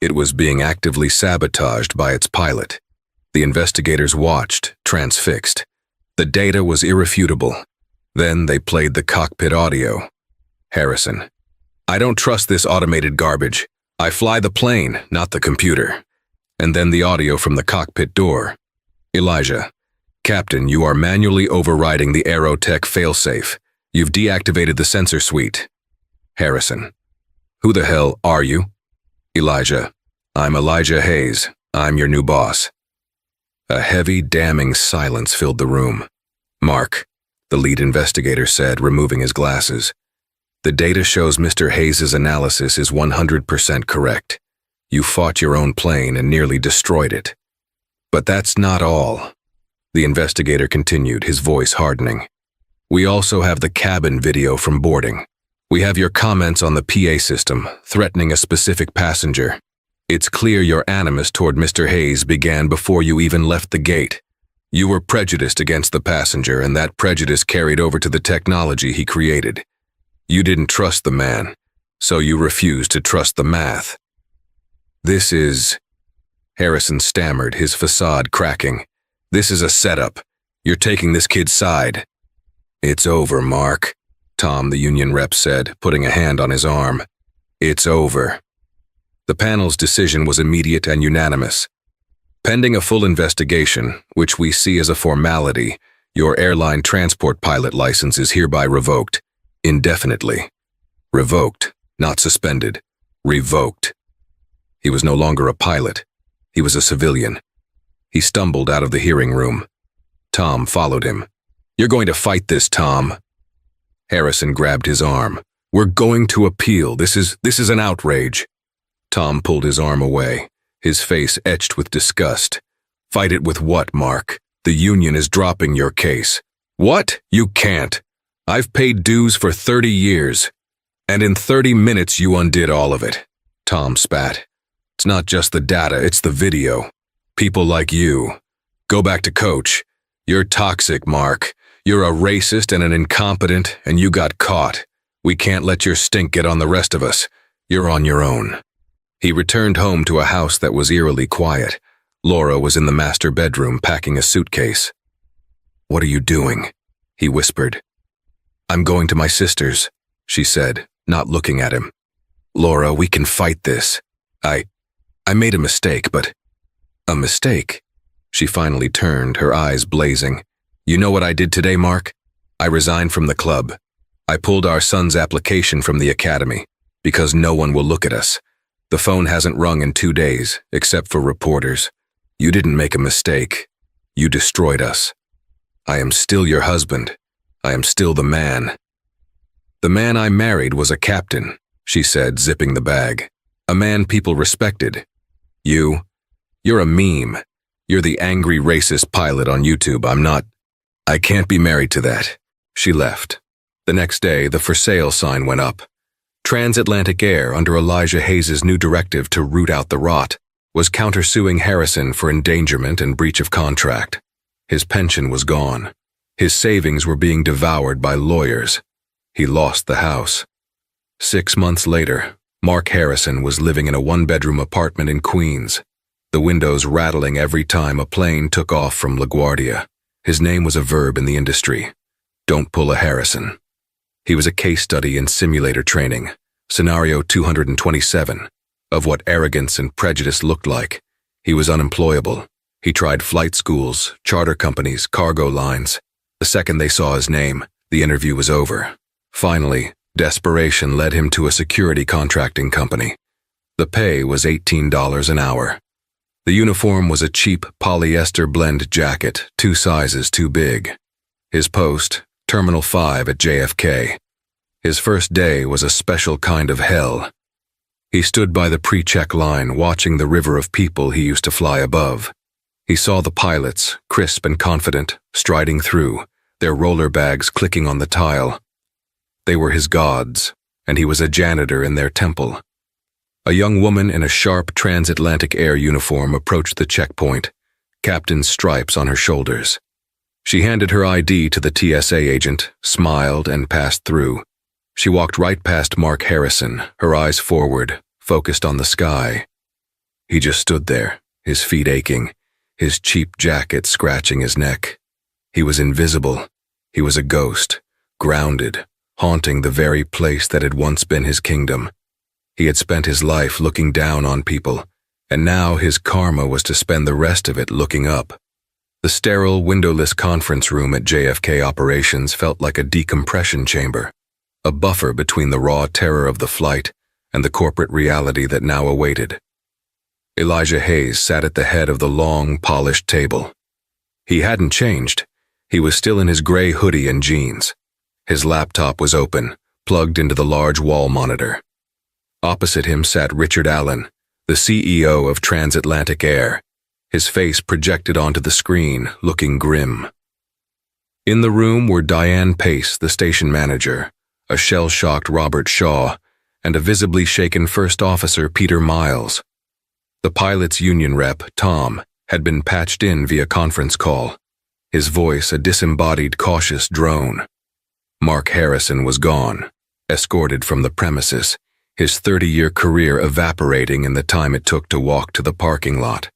It was being actively sabotaged by its pilot. The investigators watched, transfixed. The data was irrefutable. Then they played the cockpit audio. Harrison: "I don't trust this automated garbage. I fly the plane, not the computer." And then the audio from the cockpit door. Elijah: "Captain, you are manually overriding the Aerotech failsafe. You've deactivated the sensor suite." Harrison: "Who the hell are you?" Elijah: "I'm Elijah Hayes. I'm your new boss." A heavy, damning silence filled the room. "Mark," the lead investigator said, removing his glasses, "the data shows Mr. Hayes' analysis is 100% correct. You fought your own plane and nearly destroyed it. But that's not all." The investigator continued, his voice hardening. "We also have the cabin video from boarding. We have your comments on the PA system, threatening a specific passenger. It's clear your animus toward Mr. Hayes began before you even left the gate. You were prejudiced against the passenger, and that prejudice carried over to the technology he created. You didn't trust the man, so you refused to trust the math. This is..." Harrison stammered, his facade cracking. "This is a setup. You're taking this kid's side." "It's over, Mark," Tom, the union rep, said, putting a hand on his arm. "It's over." The panel's decision was immediate and unanimous. "Pending a full investigation, which we see as a formality, your airline transport pilot license is hereby revoked. Indefinitely. Revoked, not suspended. Revoked." He was no longer a pilot. He was a civilian. He stumbled out of the hearing room. Tom followed him. "You're going to fight this, Tom." Harrison grabbed his arm. "We're going to appeal. This is an outrage." Tom pulled his arm away, his face etched with disgust. "Fight it with what, Mark? The union is dropping your case." "What? You can't. I've paid dues for 30 years. And in 30 minutes you undid all of it." Tom spat. "It's not just the data, it's the video. People like you. Go back to coach. You're toxic, Mark. You're a racist and an incompetent, and you got caught. We can't let your stink get on the rest of us. You're on your own." He returned home to a house that was eerily quiet. Laura was in the master bedroom packing a suitcase. "What are you doing?" he whispered. "I'm going to my sister's," she said, not looking at him. "Laura, we can fight this. I made a mistake, but..." "A mistake?" She finally turned, her eyes blazing. "You know what I did today, Mark? I resigned from the club. I pulled our son's application from the academy because no one will look at us. The phone hasn't rung in 2 days, except for reporters. You didn't make a mistake. You destroyed us. I am still your husband. I am still the man." "The man I married was a captain," she said, zipping the bag. "A man people respected. You're a meme. You're the angry racist pilot on YouTube. I'm not. I can't be married to that." She left. The next day, the for sale sign went up. Transatlantic Air, under Elijah Hayes' new directive to root out the rot, was countersuing Harrison for endangerment and breach of contract. His pension was gone. His savings were being devoured by lawyers. He lost the house. 6 months later, Mark Harrison was living in a one-bedroom apartment in Queens, the windows rattling every time a plane took off from LaGuardia. His name was a verb in the industry. Don't pull a Harrison. He was a case study in simulator training, scenario 227, of what arrogance and prejudice looked like. He was unemployable. He tried flight schools, charter companies, cargo lines. The second they saw his name, the interview was over. Finally, desperation led him to a security contracting company. The pay was $18 an hour. The uniform was a cheap polyester blend jacket, 2 sizes too big. His post, Terminal 5 at JFK. His first day was a special kind of hell. He stood by the pre-check line, watching the river of people he used to fly above. He saw the pilots, crisp and confident, striding through, their roller bags clicking on the tile. They were his gods, and he was a janitor in their temple. A young woman in a sharp Transatlantic Air uniform approached the checkpoint, captain's stripes on her shoulders. She handed her ID to the TSA agent, smiled, and passed through. She walked right past Mark Harrison, her eyes forward, focused on the sky. He just stood there, his feet aching, his cheap jacket scratching his neck. He was invisible. He was a ghost, grounded, haunting the very place that had once been his kingdom. He had spent his life looking down on people, and now his karma was to spend the rest of it looking up. The sterile, windowless conference room at JFK operations felt like a decompression chamber, a buffer between the raw terror of the flight and the corporate reality that now awaited. Elijah Hayes sat at the head of the long, polished table. He hadn't changed. He was still in his gray hoodie and jeans. His laptop was open, plugged into the large wall monitor. Opposite him sat Richard Allen, the CEO of Transatlantic Air, his face projected onto the screen, looking grim. In the room were Diane Pace, the station manager, a shell-shocked Robert Shaw, and a visibly shaken First Officer Peter Miles. The pilot's union rep, Tom, had been patched in via conference call, his voice a disembodied, cautious drone. Mark Harrison was gone, escorted from the premises, his 30-year career evaporating in the time it took to walk to the parking lot.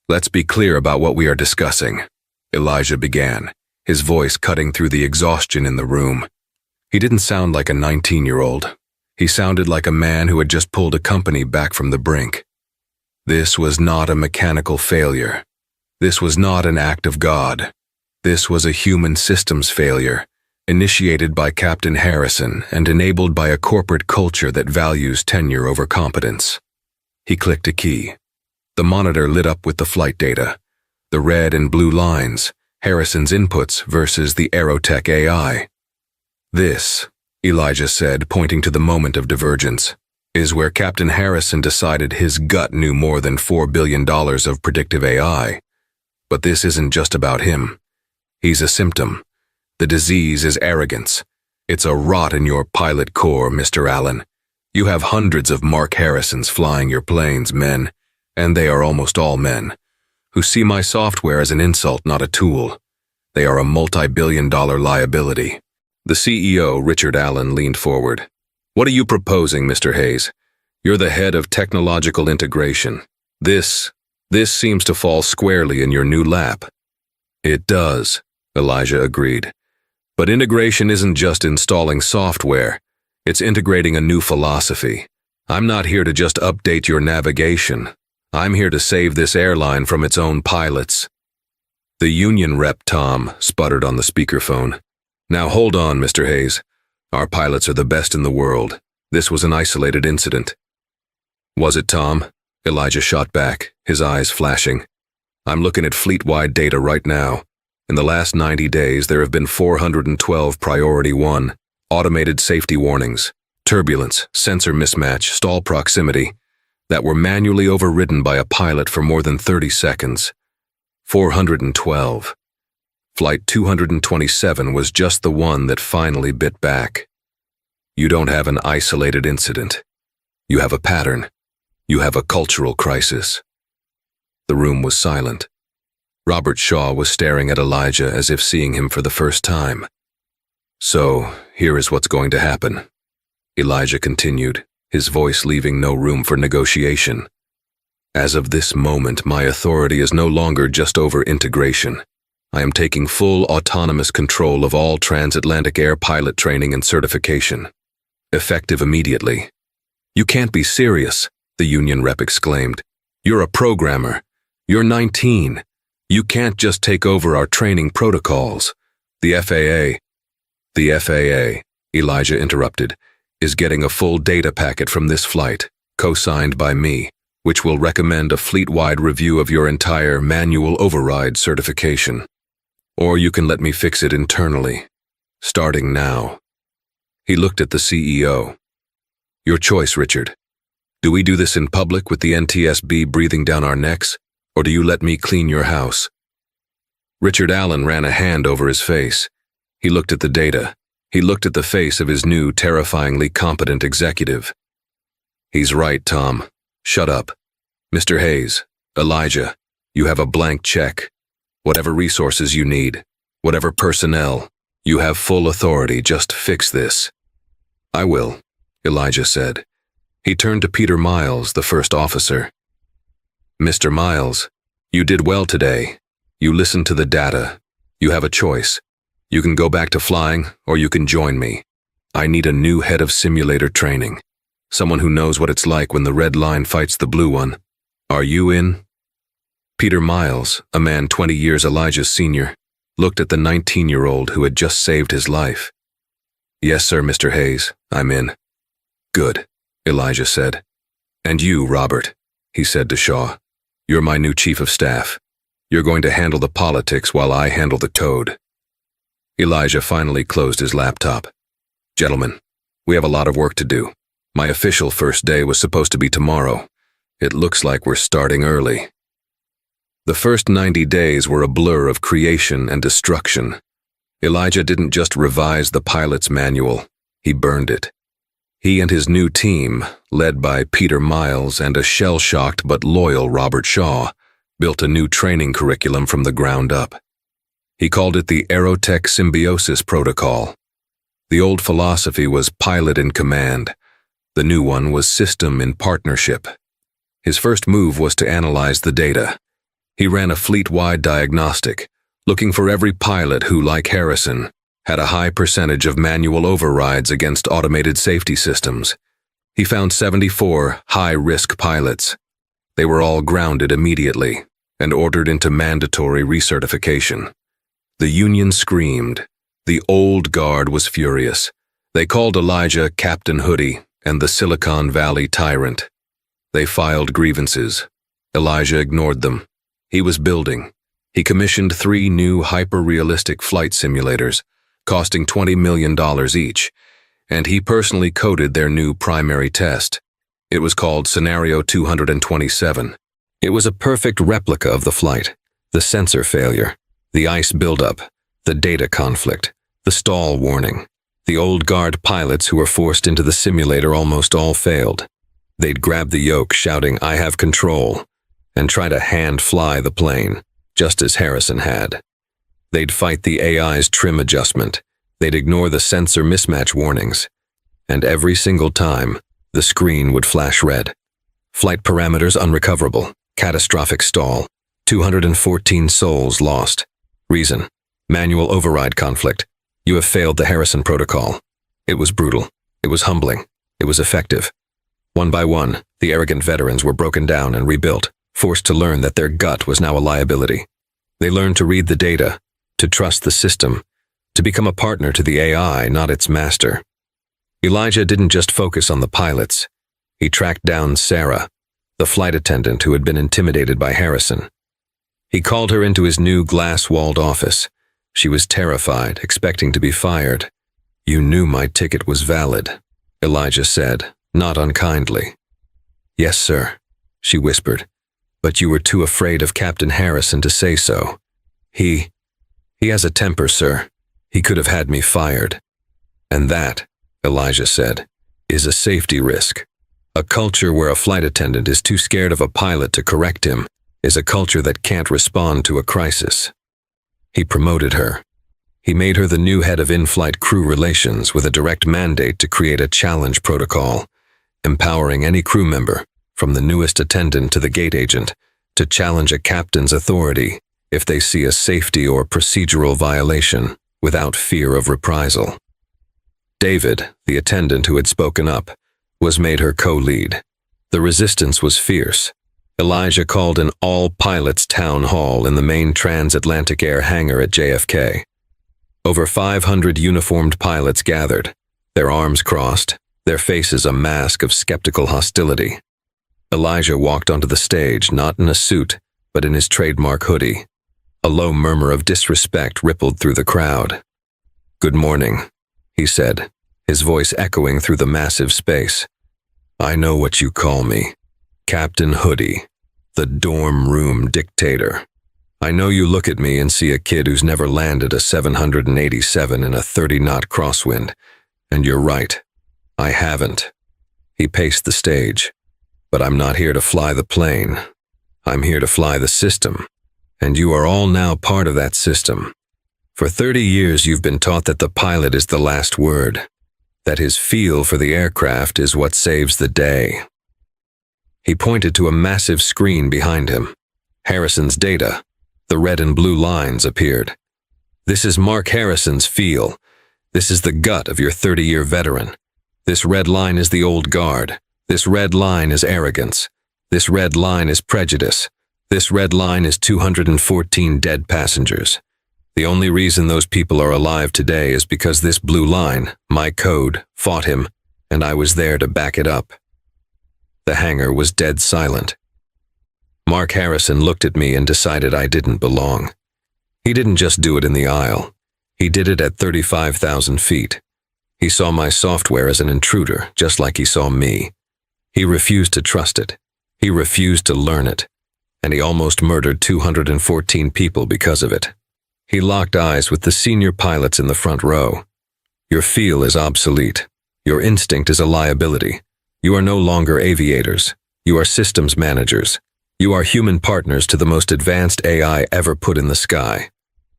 "Let's be clear about what we are discussing," Elijah began, his voice cutting through the exhaustion in the room. He didn't sound like a 19-year-old. He sounded like a man who had just pulled a company back from the brink. This was not a mechanical failure. This was not an act of God. This was a human systems failure, initiated by Captain Harrison and enabled by a corporate culture that values tenure over competence. He clicked a key. The monitor lit up with the flight data, the red and blue lines, Harrison's inputs versus the Aerotech AI. "This," Elijah said, pointing to the moment of divergence, "is where Captain Harrison decided his gut knew more than $4 billion of predictive AI. But this isn't just about him. He's a symptom. The disease is arrogance. It's a rot in your pilot core, Mr. Allen. You have hundreds of Mark Harrisons flying your planes, men, and they are almost all men, who see my software as an insult, not a tool. They are a multi-billion-dollar liability." The CEO, Richard Allen, leaned forward. "What are you proposing, Mr. Hayes? You're the head of technological integration. This seems to fall squarely in your new lap." "It does," Elijah agreed. "But integration isn't just installing software. It's integrating a new philosophy. I'm not here to just update your navigation. I'm here to save this airline from its own pilots. The union rep, Tom, sputtered on the speakerphone. Now hold on, Mr. Hayes. Our pilots are the best in the world. This was an isolated incident. Was it, Tom? Elijah shot back, his eyes flashing. I'm looking at fleet-wide data right now. In the last 90 days, there have been 412 Priority 1, automated safety warnings, turbulence, sensor mismatch, stall proximity, that were manually overridden by a pilot for more than 30 seconds. 412. Flight 227 was just the one that finally bit back. You don't have an isolated incident. You have a pattern. You have a cultural crisis. The room was silent. Robert Shaw was staring at Elijah as if seeing him for the first time. So, here is what's going to happen. Elijah continued, his voice leaving no room for negotiation. As of this moment, my authority is no longer just over integration. I am taking full autonomous control of all transatlantic air pilot training and certification. Effective immediately. You can't be serious, the union rep exclaimed. You're a programmer. You're 19. You can't just take over our training protocols. The FAA, Elijah interrupted, is getting a full data packet from this flight, co-signed by me, which will recommend a fleet-wide review of your entire manual override certification. Or you can let me fix it internally, starting now. He looked at the CEO. Your choice, Richard. Do we do this in public with the NTSB breathing down our necks, or do you let me clean your house? Richard Allen ran a hand over his face. He looked at the data. He looked at the face of his new, terrifyingly competent executive. He's right, Tom. Shut up. Mr. Hayes, Elijah, you have a blank check. Whatever resources you need, whatever personnel, you have full authority. Just fix this. I will, Elijah said. He turned to Peter Miles, the first officer. Mr. Miles, you did well today. You listened to the data. You have a choice. You can go back to flying, or you can join me. I need a new head of simulator training. Someone who knows what it's like when the red line fights the blue one. Are you in? Peter Miles, a man 20 years Elijah's senior, looked at the 19-year-old who had just saved his life. Yes, sir, Mr. Hayes, I'm in. Good, Elijah said. And you, Robert, he said to Shaw. You're my new chief of staff. You're going to handle the politics while I handle the code. Elijah finally closed his laptop. Gentlemen, we have a lot of work to do. My official first day was supposed to be tomorrow. It looks like we're starting early. The first 90 days were a blur of creation and destruction. Elijah didn't just revise the pilot's manual, he burned it. He and his new team, led by Peter Miles and a shell-shocked but loyal Robert Shaw, built a new training curriculum from the ground up. He called it the Aerotech Symbiosis Protocol. The old philosophy was pilot in command. The new one was system in partnership. His first move was to analyze the data. He ran a fleet-wide diagnostic, looking for every pilot who, like Harrison, had a high percentage of manual overrides against automated safety systems. He found 74 high-risk pilots. They were all grounded immediately and ordered into mandatory recertification. The union screamed. The old guard was furious. They called Elijah Captain Hoodie and the Silicon Valley tyrant. They filed grievances. Elijah ignored them. He was building. He commissioned 3 new hyper-realistic flight simulators, costing $20 million each, and he personally coded their new primary test. It was called Scenario 227. It was a perfect replica of the flight, the sensor failure, the ice buildup, the data conflict, the stall warning. The old guard pilots who were forced into the simulator almost all failed. They'd grab the yoke shouting, "I have control," and try to hand-fly the plane, just as Harrison had. They'd fight the AI's trim adjustment. They'd ignore the sensor mismatch warnings. And every single time, the screen would flash red. Flight parameters unrecoverable. Catastrophic stall. 214 souls lost. Reason: manual override conflict. You have failed the Harrison protocol. It was brutal. It was humbling. It was effective. One by one, the arrogant veterans were broken down and rebuilt, forced to learn that their gut was now a liability. They learned to read the data, to trust the system, to become a partner to the AI, not its master. Elijah didn't just focus on the pilots. He tracked down Sarah, the flight attendant who had been intimidated by Harrison. He called her into his new glass-walled office. She was terrified, expecting to be fired. "You knew my ticket was valid," Elijah said, not unkindly. "Yes, sir," she whispered, "but you were too afraid of Captain Harrison to say so. He has a temper, sir. He could have had me fired." "And that," Elijah said, "is a safety risk. A culture where a flight attendant is too scared of a pilot to correct him is a culture that can't respond to a crisis." He promoted her. He made her the new head of in-flight crew relations with a direct mandate to create a challenge protocol, empowering any crew member, from the newest attendant to the gate agent, to challenge a captain's authority if they see a safety or procedural violation without fear of reprisal. David, the attendant who had spoken up, was made her co-lead. The resistance was fierce. Elijah called an all-pilots town hall in the main transatlantic air hangar at JFK. Over 500 uniformed pilots gathered, their arms crossed, their faces a mask of skeptical hostility. Elijah walked onto the stage, not in a suit, but in his trademark hoodie. A low murmur of disrespect rippled through the crowd. "Good morning," he said, his voice echoing through the massive space. "I know what you call me. Captain Hoodie, the dorm room dictator. I know you look at me and see a kid who's never landed a 787 in a 30-knot crosswind, and you're right. I haven't." He paced the stage. "But I'm not here to fly the plane. I'm here to fly the system, and you are all now part of that system. For 30 years you've been taught that the pilot is the last word, that his feel for the aircraft is what saves the day." He pointed to a massive screen behind him. Harrison's data, the red and blue lines, appeared. "This is Mark Harrison's feel. This is the gut of your 30-year veteran. This red line is the old guard. This red line is arrogance. This red line is prejudice. This red line is 214 dead passengers. The only reason those people are alive today is because this blue line, my code, fought him, and I was there to back it up." The hangar was dead silent. Mark Harrison looked at me and decided I didn't belong. He didn't just do it in the aisle. He did it at 35,000 feet. He saw my software as an intruder, just like he saw me. He refused to trust it. He refused to learn it. And he almost murdered 214 people because of it. He locked eyes with the senior pilots in the front row. "Your feel is obsolete. Your instinct is a liability. You are no longer aviators. You are systems managers. You are human partners to the most advanced AI ever put in the sky.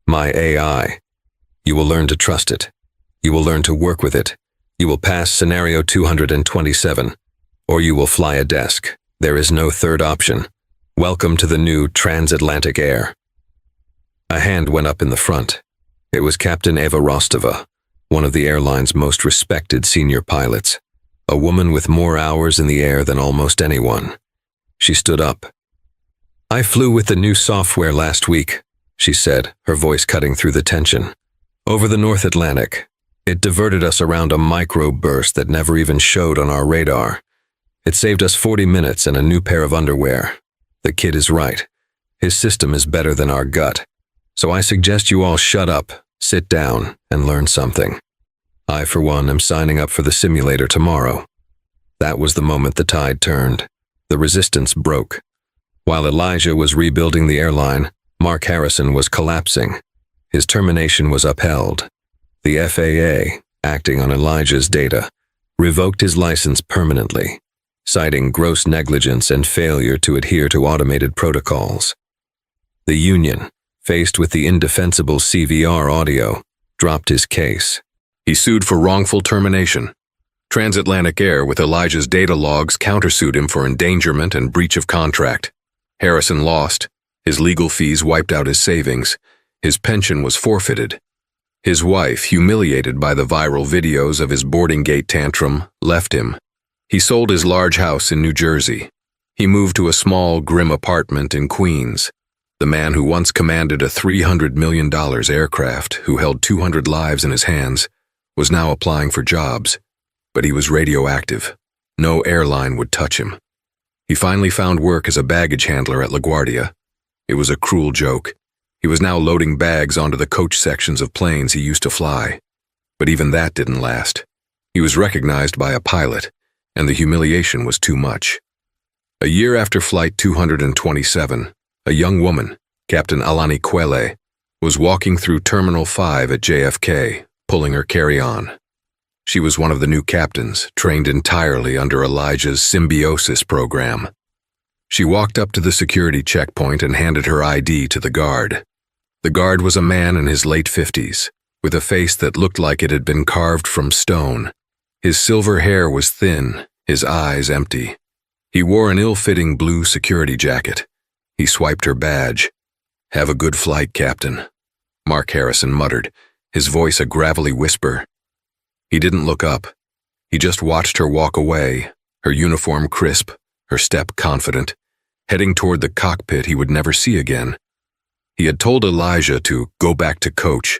My AI. You will learn to trust it. You will learn to work with it. You will pass scenario 227, or you will fly a desk. There is no third option. Welcome to the new transatlantic air." A hand went up in the front. It was Captain Eva Rostova, one of the airline's most respected senior pilots, a woman with more hours in the air than almost anyone. She stood up. "I flew with the new software last week," she said, her voice cutting through the tension. "Over the North Atlantic. It diverted us around a microburst that never even showed on our radar. It saved us 40 minutes and a new pair of underwear. The kid is right. His system is better than our gut. So I suggest you all shut up, sit down, and learn something. I, for one, am signing up for the simulator tomorrow." That was the moment the tide turned. The resistance broke. While Elijah was rebuilding the airline, Mark Harrison was collapsing. His termination was upheld. The FAA, acting on Elijah's data, revoked his license permanently, citing gross negligence and failure to adhere to automated protocols. The union, faced with the indefensible CVR audio, dropped his case. He sued for wrongful termination. Transatlantic Air, with Elijah's data logs, countersued him for endangerment and breach of contract. Harrison lost. His legal fees wiped out his savings. His pension was forfeited. His wife, humiliated by the viral videos of his boarding gate tantrum, left him. He sold his large house in New Jersey. He moved to a small, grim apartment in Queens. The man who once commanded a $300 million aircraft, who held 200 lives in his hands, was now applying for jobs. But he was radioactive. No airline would touch him. He finally found work as a baggage handler at LaGuardia. It was a cruel joke. He was now loading bags onto the coach sections of planes he used to fly. But even that didn't last. He was recognized by a pilot, and the humiliation was too much. A year after Flight 227, a young woman, Captain Alani Quele, was walking through Terminal 5 at JFK, pulling her carry-on. She was one of the new captains, trained entirely under Elijah's symbiosis program. She walked up to the security checkpoint and handed her ID to the guard. The guard was a man in his late 50s, with a face that looked like it had been carved from stone. His silver hair was thin, his eyes empty. He wore an ill-fitting blue security jacket. He swiped her badge. "Have a good flight, Captain," Mark Harrison muttered, his voice a gravelly whisper. He didn't look up. He just watched her walk away, her uniform crisp, her step confident, heading toward the cockpit he would never see again. He had told Elijah to go back to coach,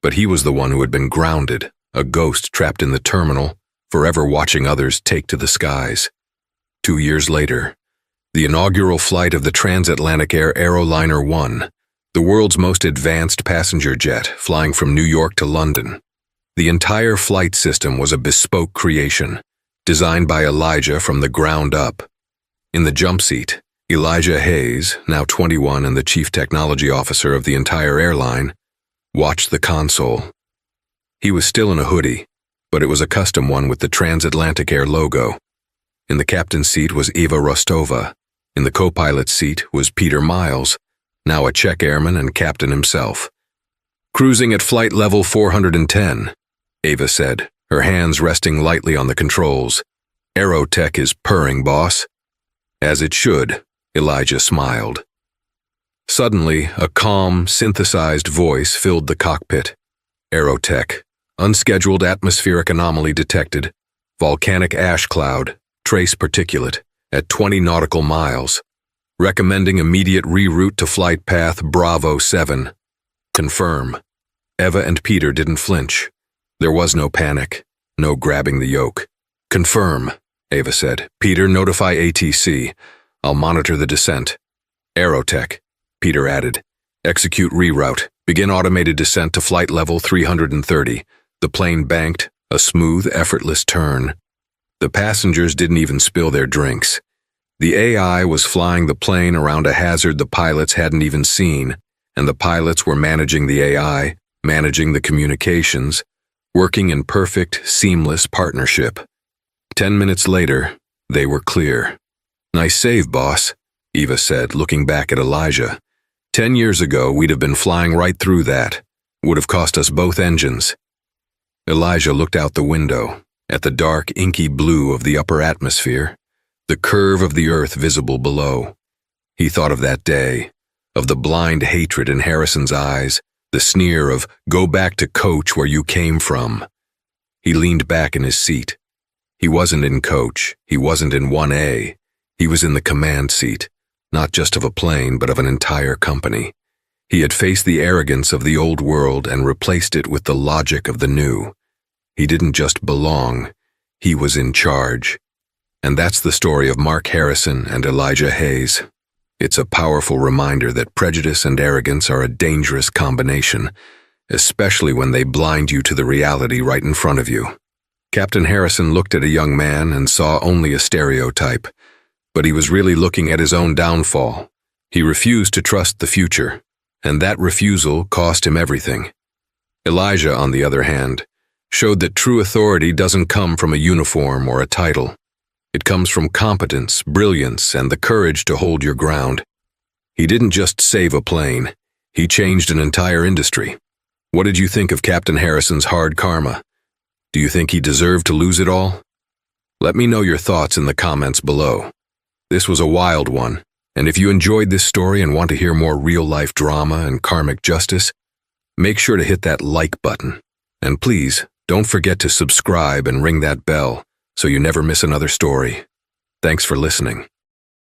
but he was the one who had been grounded, a ghost trapped in the terminal, forever watching others take to the skies. 2 years later, the inaugural flight of the transatlantic air Aeroliner 1, the world's most advanced passenger jet flying from New York to London. The entire flight system was a bespoke creation, designed by Elijah from the ground up. In the jump seat, Elijah Hayes, now 21 and the chief technology officer of the entire airline, watched the console. He was still in a hoodie, but it was a custom one with the Transatlantic Air logo. In the captain's seat was Eva Rostova. In the co-pilot's seat was Peter Miles, now a Czech airman and captain himself. "Cruising at flight level 410, Eva said, her hands resting lightly on the controls. "Aerotech is purring, boss." "As it should," Elijah smiled. Suddenly, a calm, synthesized voice filled the cockpit. "Aerotech, unscheduled atmospheric anomaly detected, volcanic ash cloud, trace particulate, at 20 nautical miles. Recommending immediate reroute to flight path Bravo 7. Confirm." Eva and Peter didn't flinch. There was no panic, no grabbing the yoke. "Confirm," Eva said. "Peter, notify ATC. I'll monitor the descent." "Aerotech," Peter added. "Execute reroute. Begin automated descent to flight level 330. The plane banked, a smooth, effortless turn. The passengers didn't even spill their drinks. The AI was flying the plane around a hazard the pilots hadn't even seen, and the pilots were managing the AI, managing the communications, working in perfect, seamless partnership. 10 minutes later, they were clear. "Nice save, boss," Eva said, looking back at Elijah. 10 years ago, we'd have been flying right through that. Would have cost us both engines." Elijah looked out the window, at the dark, inky blue of the upper atmosphere, the curve of the earth visible below. He thought of that day, of the blind hatred in Harrison's eyes, the sneer of, "Go back to coach where you came from." He leaned back in his seat. He wasn't in coach, he wasn't in 1A. He was in the command seat, not just of a plane, but of an entire company. He had faced the arrogance of the old world and replaced it with the logic of the new. He didn't just belong, he was in charge. And that's the story of Mark Harrison and Elijah Hayes. It's a powerful reminder that prejudice and arrogance are a dangerous combination, especially when they blind you to the reality right in front of you. Captain Harrison looked at a young man and saw only a stereotype, but he was really looking at his own downfall. He refused to trust the future, and that refusal cost him everything. Elijah, on the other hand, showed that true authority doesn't come from a uniform or a title. It comes from competence, brilliance, and the courage to hold your ground. He didn't just save a plane, he changed an entire industry. What did you think of Captain Harrison's hard karma? Do you think he deserved to lose it all? Let me know your thoughts in the comments below. This was a wild one, and if you enjoyed this story and want to hear more real-life drama and karmic justice, make sure to hit that like button. And please, don't forget to subscribe and ring that bell so you never miss another story. Thanks for listening.